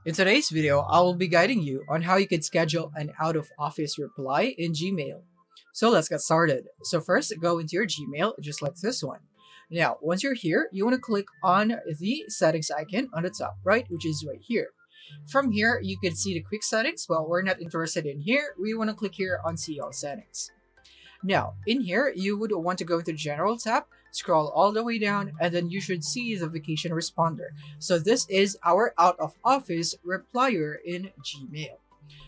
In today's video, I will be guiding you on how you can schedule an out-of-office reply in Gmail. So let's get started. So first, go into your Gmail, just like this one. Now, once you're here, you want to click on the settings icon on the top right, which is right here. From here, you can see the quick settings. Well, we're not interested in here. We want to click here on see all settings. Now, in here, you would want to go to General tab, scroll all the way down, and then you should see the vacation responder. So this is our out of office replier in Gmail.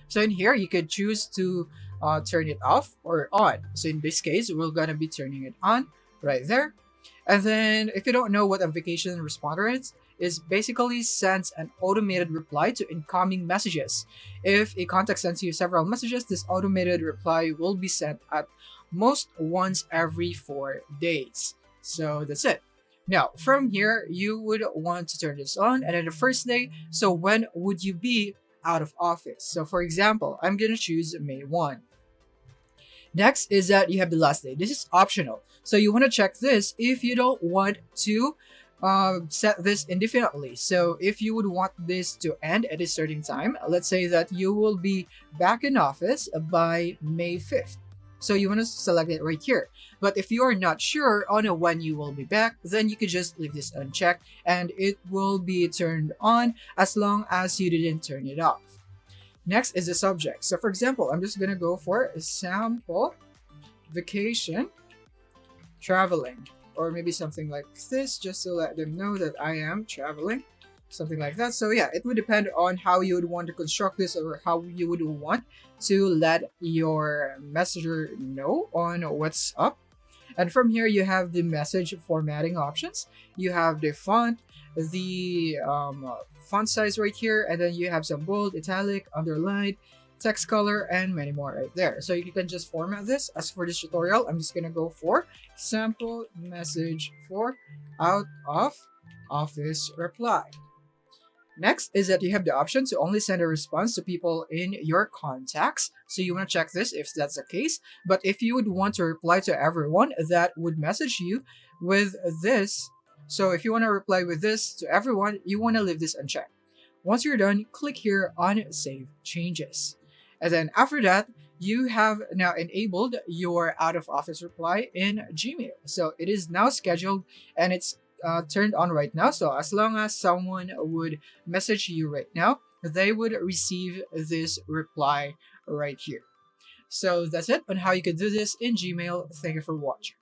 So in here, you could choose to turn it off or on. So in this case, we're gonna be turning it on right there. And then if you don't know what a vacation responder is basically sends an automated reply to incoming messages. If a contact sends you several messages, this automated reply will be sent at most once every 4 days. So that's it. Now, from here, you would want to turn this on, and then the first day, so when would you be out of office? So for example, I'm gonna choose May 1. Next is that you have the last day. This is optional. So you want to check this if you don't want to set this indefinitely. So if you would want this to end at a certain time, let's say that you will be back in office by May 5th. So you want to select it right here. But if you are not sure on when you will be back, then you could just leave this unchecked and it will be turned on as long as you didn't turn it off. Next is the subject. So for example, I'm just going to go for a sample vacation traveling, or maybe something like this, just to let them know that I am traveling, something like that. So yeah, it would depend on how you would want to construct this or how you would want to let your messenger know on what's up. And from here, you have the message formatting options. You have the font, the font size right here, and then you have some bold, italic, underlined, text color, and many more right there. So you can just format this. As for this tutorial, I'm just gonna go for sample message for out of office reply. Next is that you have the option to only send a response to people in your contacts. So you want to check this if that's the case. But if you would want to reply to everyone that would message you with this, so if you want to reply with this to everyone, you want to leave this unchecked. Once you're done, click here on Save Changes. And then after that, you have now enabled your out of office reply in Gmail. So it is now scheduled and it's turned on right now. So as long as someone would message you right now, they would receive this reply right here. So that's it on how you can do this in Gmail. Thank you for watching.